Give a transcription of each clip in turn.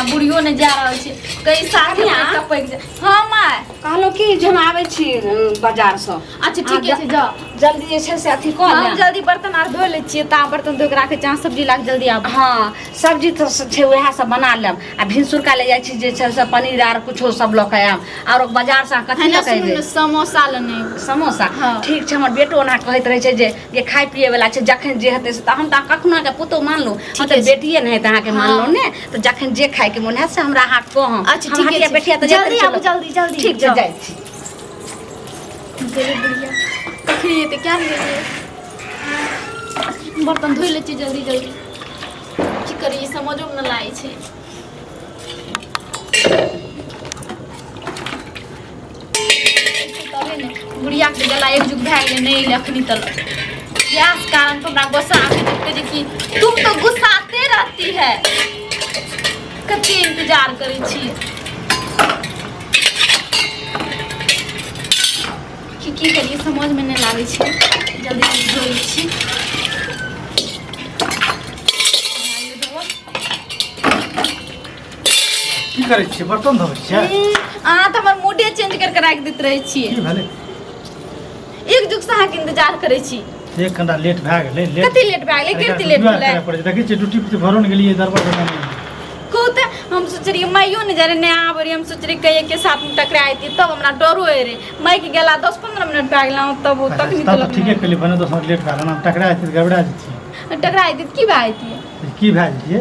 आ बुढ़ियो ने जा रहल छी कई साथी टपक जा। हां माय कहलो कि जे हम आबै छी बाजार से। अच्छा ठीक है जा जल्दी जे छै से अथी क ले। हम जल्दी बर्तन आर धो ले छी ता बर्तन धो के राखे जहां सब्जी लाग जल्दी आब। हां सब्जी तो छै वएह सब बना लेब आ भिनसुरका ले जाय छी जे छै से पनीर आर कुछो सब ल के आम और बाजार से कथि ल के आइबे समोसा लेने समोसा। ठीक छै हमर बेटो ओना कहैत रहे छै जे खाय पिए वाला छै जखन जे हेतै से हम त कखनो के पुतो मानलू हम त बेटिए नहीं त अहाँ के मानलू ने तो जखन जे खाय के मन है से हमरा हाथ को हम। अच्छा ठीक है बेटिया त जल्दी आब जल्दी जल्दी ठीक छै जाय छी। चले बुढ़िया कखनी एते क्या ले बर्तन धोइ ले छी जल्दी जल्दी की करी समझो न लागे छै। तबे ने बुढ़िया के गला एक जुग भए गेलै नहीं ले अखनी तक गैस कारण हमरा गुस्सा आके देखते जे कि तुम तो गुस्साते रहती है कते इंतजार करै छी की करिए समझ में नहीं लागे छै जल्दी धोइ छी। की करै छी बर्तन धोबै छी अहाँ त हमर मूडे चेंज करके राख दैत रहै छी की भेलै एक जुग से अहाँ के इंतजार करै छी। एक घंटा लेट भए गेलै लेट कते लेट भए गेलै केते लेट भेलै देखै छी ड्यूटी पे भरो न गेलियै दरबार पे कहू त हम सोच रही माइयो ने जरे नहीं आबै रही हम सोच रही कहिए के साथ में टकरा आती तब हमरा डरो है रे माई के गेला 10-15 मिनट भए गेला तब तक नहीं तब ठीके कहली भने 10 मिनट लेट भए गेल हम टकरा आती गड़बड़ा जती टकरा आती की भए आती की भए जतिए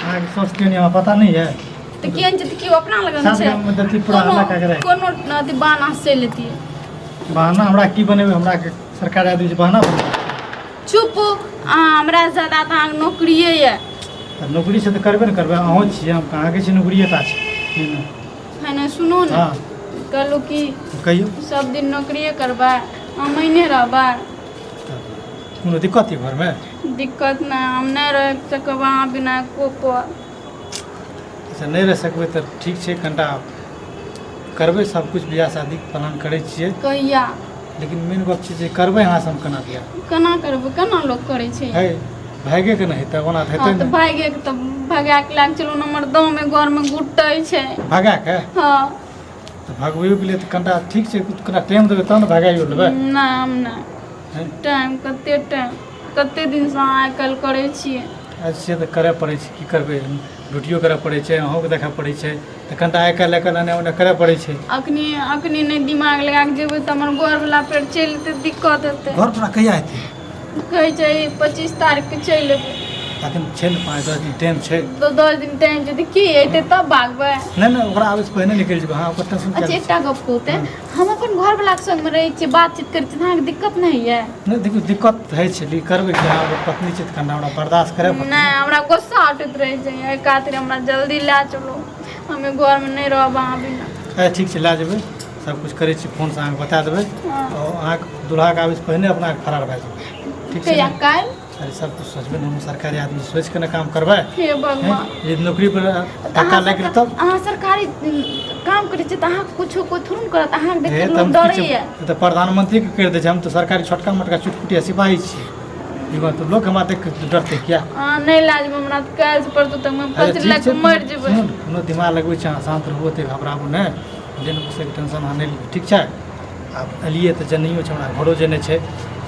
अहाँ के सोचते नहीं हमरा पता नहीं है त केन जति की अपना लगन छै में दती पूरा हल्ला का करे कोनो अथी बाना से लेती बहाना हमरा की बनेबे हमरा के सरकार आदमी से बहाना बने चुप हमरा ज्यादा त नौकरीए है नौकरी से तो करबे न करबे अहों छी हम कहाँ के छी नौकरीए ता छै है ना सुनो ना हां कहलो कि कहियो सब दिन नौकरीए करबा हम महीने रहबा कोनो दिक्कत है घर में दिक्कत ना हम नहीं रह सकब अहाँ बिना कोको से नहीं रह सकबे तो ठीक छै कनिटा करबे सब कुछ बियाह शादी प्लान करै छियै कहिया लेकिन मेन गप छै जे करबै अहाँ से हम केना बियाह केना करबै केना लोग करे छै है भागे के नहीं त ओना हेतै त भागे के त भगा के लाग चलो नंबर दो में घर में गुटै छै भागा के हां तो भागबै के लिए त कनिटा ठीक छै कनिटा टाइम देबै तब न भागाइयो लेबै ना हम ना टाइम कते दिन से आइ कल करे छियै से त करे पड़ै छै की करबै ड्यूटियो करे पड़ै छै अहों के देखा पड़ै छै त कनिटा आइ काल्हि एने ओने करे पड़ै छै अखनी नहीं दिमाग लगा के जेबै त हमर घर वाला पेट चलते दिक्कत हेतै घर पर कहिया एतै कहै छै 25 तारीख के चलि एबै अखन छै न 5-10 दिन टाइम छै तो 10 दिन टाइम जदि की एतै तब भागबै नहीं ओकरा आबै से पहिने निकल जेबै हां ओकर टेंशन अच्छा एकटा गप कहते हम अपन घर वाला के संग में रहै छी बातचीत करै छी अहाँ के दिक्कत नहीं है नहीं देखियो दिक्कत है छै करबै कि अहाँ पत्नी छै त कनिटा हमरा बर्दाश्त करे पड़तै नहीं हमरा गुस्सा उठैत रहै छै एहि खातिर हमरा जल्दी ला चलो हमें घर में नहीं रहब अहाँ बिना ठीक छै ला जेबै सब कुछ करै छी फोन से अहाँ बता देबै और अहाँ दुल्हा के आबै से पहिने अपना फरार भए जेबै ठीक छै काल अरे सब कुछ सोचबे हम सरकारी आदमी सोच के ना काम करबै हे भगवान ये नौकरी पर धक्का लग गेल तब अहाँ सरकारी काम करै छी त अहाँ कुछो कोई थोड़ी करत अहाँ देख के हे लोग डरै है त प्रधानमंत्री के कर दे छै हम तो सरकारी छोटका मोटका चुटपुटिया सिपाही छी ई बात तो लोग हमरा देख के डरते क्या नहीं लाज हमरा त काल से परसों तक में फंस लग के मर जेबै कोनो दिमाग लगबै छै शांत रहबो ते घबराबो नै जेन से टेंशन हां नै ठीक छै अब एलिए त जनियो छै हमरा घरो जेने छै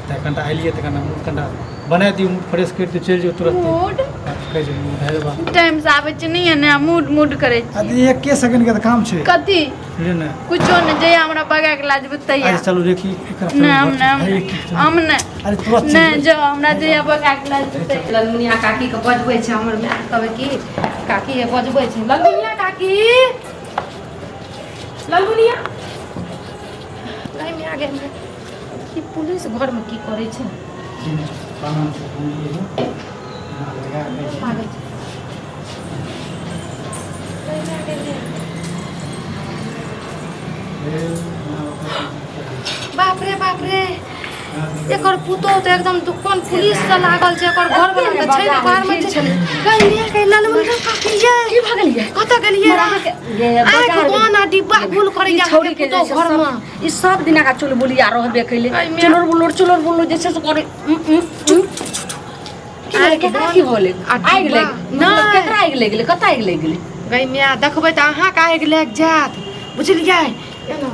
त कनिटा एलिए त कनिटा बना दियो मूड फ्रेश कर दियो चल जो तुरंत मूड कह जे मूड है बा टाइम से आबै छै नहीं है ना मूड करे छी अरे एक के सेकंड के त काम छै कथि ले ना कुछो न जे हमरा बगा के लाज बतैया अरे चलो देखी नहीं हम नहीं अरे तुरंत नहीं जो हमरा जे बगा के लाज बतैया ललमुनिया काकी के बजबै छै हमर माय कहबै की काकी के बजबै छै ललमुनिया काकी ललमुनिया लाइन में आ गेल की पुलिस घर में की करे छै भागै छै बाप रे एकर पुतो त एकदम दुकान पुलिस से लागल छै एकर घर वाला के छै बाहर में छै कहिया के ललमुनिया काकी ये की भागलिए कत गेलिए आके गाना डिब्बा गुल करे या छोड़ी के घर में ई सब दिना का चुलबुलिया रहबे कैले चुलर बुलर जे छै से करे आइ के केकरा की होले आइ गेले नहीं। केकरा आइ गेले कत आइ गेले गई मैं देखबै त अहाँ का आगि लागि जायत बुझलियै एना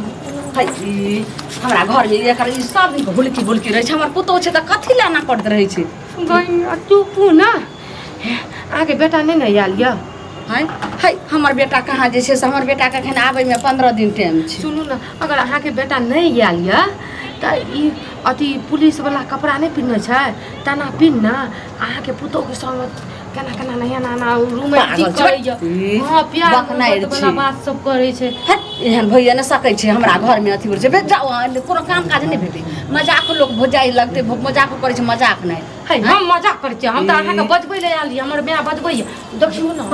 है ई हमरा घर में एकर ई सब भुलकी भुलकी रहे छै हमर पुतो छै त कथि लाना करत रहे छै गई चुपू ना आगे बेटा नहीं न आयल य है हमर बेटा कहाँ जे छै से हमर बेटा के एखन आबै में 15 दिन टाइम छै सुनू ना अगर अहाँ के बेटा नहीं आयल य त ई अथी पुलिस वाला कपड़ा नहीं पिन्है छै तना पिन्ह ना अहाँ के पुतो के संग केना केना नया नाना रूम में पागल ठीक करे छै। हां प्यार बकनाइ वाला छै। बात सब करे छै हट एहन भइए न सकै छै हमरा घर में अथी छै भेज जाओ कोनो काम काज नहीं भेटै मजाक लोग भोजाई लगते मजाक करे छै मजाक नहीं है हम मजाक करै छी हम त अहाँ के बजबै ले आयल हमर माय बजबै देखियो ना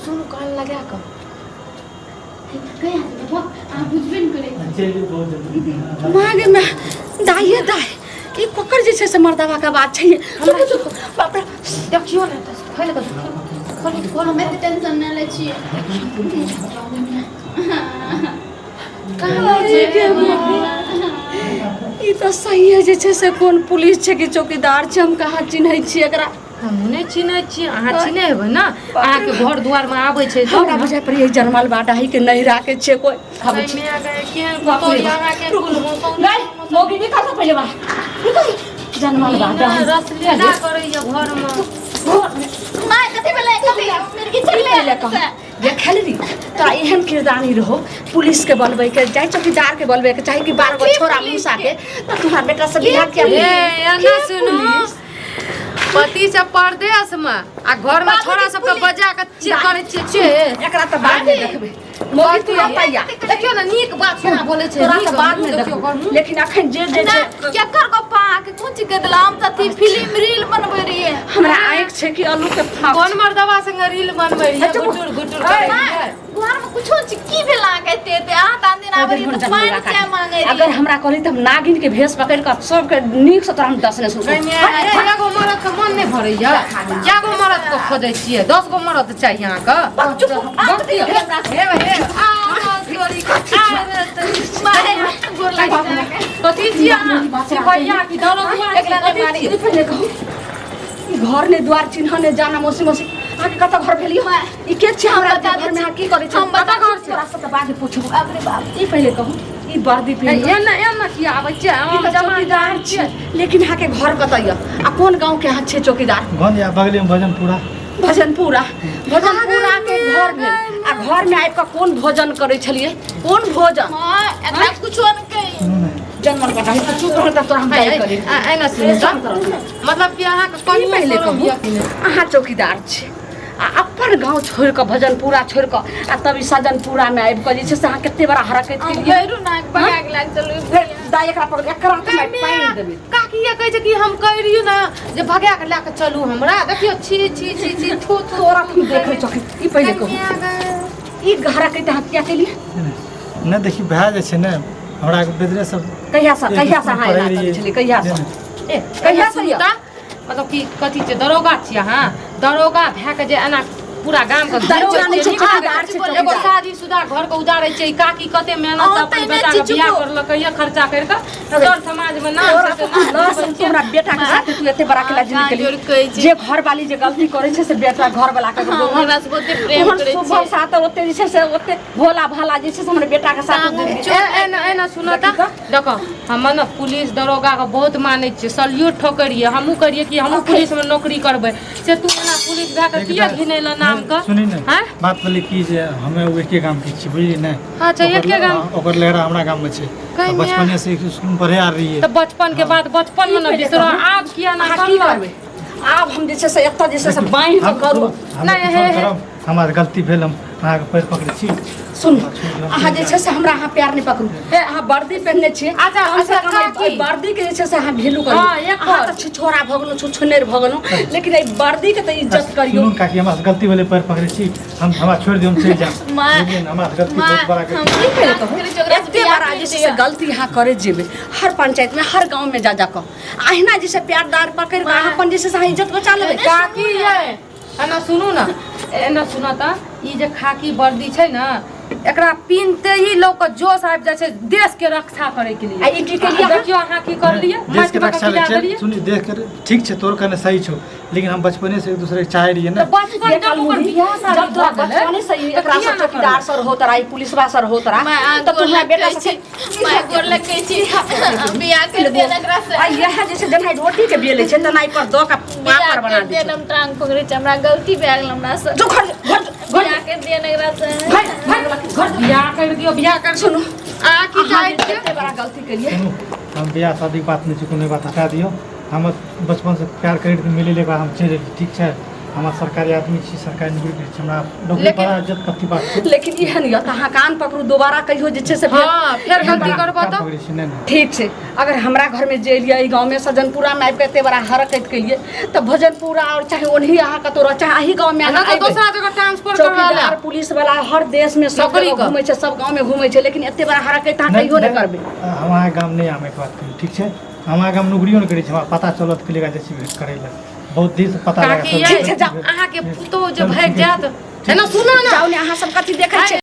सुन कान लगा क मागे में दाइए दाइ ई कोकर जे छै से मर्दवा के बात छै हमरा बाप रे देखियो ना त खैले क खोली खोलो मैं टेंशन न ले छी ई त सही है जे छै से कोन पुलिस छै कि चौकीदार छै हम कहाँ चिन्है छी एकरा हम नहीं चिन्है छी अहाँ चिन्है हेबै ना अहाँ के घर दुआर में आबै छै हमरा बुझाइ पर यही जनमल बाटा ही के नहीं राखे छै कोई हम में आ गए केहन कतो अहाँ के गई मोगी निकल तो पहले बाहर निकल जनमल बाटा रस लेना करै या घर में माय कथि भेलै कथि मेरे की चल पहले कह देख ली तो एहन किरदानी रहो पुलिस के बनबै के चाहे चौकीदार के बनबै के चाहे कि 12 गो छोरा मुसा के तो तुम्हारा बेटा सब बिहार के ए एना सुनो पति से परदेश में आ घर में छोरा सब के बजा के चेक करे छी एकरा त बाद में देखबे मोगी तू अपैया देखियो ना नीक बात केना बोले छै तोरा नीक त बाद में देखियो देखबे लेकिन अखन जे जे छै केकर को पा के कुछ के दिलाम तथी फिल्म रील बनबै रहिए हमरा आंख छै कि आलू के फाक कौन मर्दवा संग रील बनबै रहिए अच्छा, गुटुर गुटुर करे रहिए घर में कुछो की भेला कहते ते आ तान दिन आबरी तो पानी चाय मांगे अगर हमरा कहली त हम नागिन के भेष पकड़ के सब के नीक से तोरा हम दसने सुन एगो मरद के मन नहीं भरैया केगो मरद को खोजै छियै 10 गो मरद चाहिए अहाँ के हे सॉरी मारे गोर लागे कथी छी अहाँ सिपहिया की दौलत एकरा ने मारी पहले कहू ई घर ने द्वार चिन्ह ने जाना मौसी मौसी आके कत घर भेलियो ई के छै हमरा घर में की करे छै हम बता घर छै तोरा से त बाद में पूछबो बाप रे बाप ई पहले कहू ई वर्दी पहन एना की आबै छै हम चौकीदार छै लेकिन यहाँ के घर कतैया आ कोन गांव के यहाँ छै चौकीदार गन या बगले में भजनपुरा भजनपुरा के घर में आ घर में आबि कऽ कोन भोजन करै छलिए कोन भोजन हां एकरा कुछो न कहि सुनू ने जनमन कटा है तो चुप रहता तोरा हम जाय करे एना सुन मतलब कि अहाँ के कहीं पहले कहू अहाँ चौकीदार छै आ अपन गांव छोड़ के भजनपुरा छोड़ के आ तभी सजनपुरा में आबि के जे छै से अहाँ कते बड़ा हरकत हम केलिए गइरु ना भाग लाग चलू फेर दाई एकरा पर एकरा में पानी देबे काकी ये कहै छै कि हम कह रहियो ना जे भगा के ला के चलू हमरा देखियो छी छी छी छी थू थू तोरा तुम देखे चौकी ई पहले कहू ई घर के हत्या केलिए न देखी भए जाइ छै ने हमरा के बेदरे सब कहिया से अहाँ एना करै छलिए कहिया से ए कहिया से सुनता मतलब कि कथी छै दरोगा छी अहाँ दरोगा भए के जे एना पूरा गाम के दरोगा नहीं छै, चौकीदार छै, एगो चौकीदार। शादीशुदा घर के उजाड़ै छै काकी कते मेहनत से अपन बेटा के बियाह करलकै ये खर्चा कर के सर समाज में नाम से तोरा बेटा के साथ तू एते बड़ा के जिंदगी केलिए जे घर वाली जे गलती करे छै से बेटा घर वाला के हमरा से बहुते प्रेम करे सुबह छै साथ ओते जे छै से ओते भोला भाला जे छै से हमर बेटा के साथ एना सुनो त देखो हम न पुलिस दरोगा के बहुत मानै छियै सल्यूट ठोकरिए हमहू करिए कि हमहू पुलिस में नौकरी करबै से तू एना पुलिस भए के किया घिनेला नाम का सुनी ने हैं बात बोली कि जे हमे वो एके गाम के छी बुझली ने अच्छा एके गाम ओकर लहरा हमरा गाम में छै कहीं में बचपने से स्कूल में पढ़े आ रही है तो बचपन के बाद बचपन में न बिसरो आब किया ना की करबै आब हम जे छै से एत जे छै से बांहि के करू नहीं, हे। हमार गलती भेल हम अहाँ के पैर पकड़े छी सुन अहाँ जे छै से हमरा अहाँ प्यार नहीं पकड़ू ए अहाँ वर्दी पहनने छियै अच्छा, हम से अच्छा, कमाई की? वर्दी के जे छै से अहाँ वैल्यू हाँ, करियो एक अहाँ बार। त छोरा भगनो छुछनेर भगनो लेकिन ए वर्दी के त इज्जत करियो सुनू काकी हमार गलती भेले पैर पकड़े छी हम हमरा छोड़ दियो हम चल जा माँ, लेकिन हमार गलती माँ, बहुत बड़ा हम कर की पहले कहू कहू एते बड़ा जे छै से गलती यहाँ करे जेबे हर पंचायत में हर गांव में जा जा के अहिना जे छै प्यारदार पकड़ के अहाँ अपन जे छै से अहाँ इज्जत बचा लेबै काकी ये एना सुनू ना एना सुना त ई जे खाकी वर्दी छै ना एकरा पीनते ही लोग के जोश आबि जाइ छै देश के रक्षा करे के लिए। आ ई की केलिए देखियो अहाँ की कर लिए देश के रक्षा ले सुनी देख कर ठीक छै तोर कहने सही छौ लेकिन हम बचपने से एक दूसरे के चाहे रहिए ना। बचपन ये जब काल ओकर मुड़ी बियाह शादी जब तोरा भऽ गेलै, बचपने से ही एकरा किया से ना चौकीदार सर हो तरा पुलिसवा सर हो तरा तो तो तुम्हारा बेटा से मैं गोर लगे छी बियाह कर दे नगरा से आ यह जैसे जनाई रोटी के बेले छै तनाई पर दो का पापड़ बना दे हम टांग पकड़े छ हमरा गलती भए गेल हमरा से जो घर घर बियाह कर दे नगरा से घर बियाह कर दियो बियाह कर सुनो आ की चाहे अहाँ एते बड़ा गलती केलिए। सुनू हम बियाह शादी के बात नहीं कोनो बात हटा दियो। हम बचपन से प्यार करी के मिले लेके हम चल रही ठीक छै। हमार सरकारी आदमी छी सरकारी नौकरी छी हमरा नौकरी बड़ा इज्जत पत्ती बात छै लेकिन इहे नहीं अहाँ कान पकड़ू दोबारा कहियो जे छै से हां फिर गलती करबो तो पकड़ी छी नहीं ठीक छै। अगर हमरा घर में जे एलिए ई गांव में सजनपुरा में आबि के एते बड़ा हरकत केलिए तो भजनपुरा और चाहे ओनही अहाँ कतो रह चाहे अही गांव में ना अहाँ तो दूसरा जगह ट्रांसफर करवा ले। चौकीदार पुलिस वाला हर देश में सब नौकरी जगह का। घूमे छै सब गांव में घूमे छै लेकिन एते बड़ा हरकत अहाँ कहियो नहीं करबे। हमारे गाँव नहीं आमे के बात करी ठीक छै। हमारे गाँव नौकरियो नहीं करी छै हमरा पता चलत के लेगा जैसे भेंट करे ला बहुत दिन से पता काकी लगा ये अहाँ के पुतो जो भाग जात है ना सुनो ना जाओ ने अहाँ सब कथी देखै छै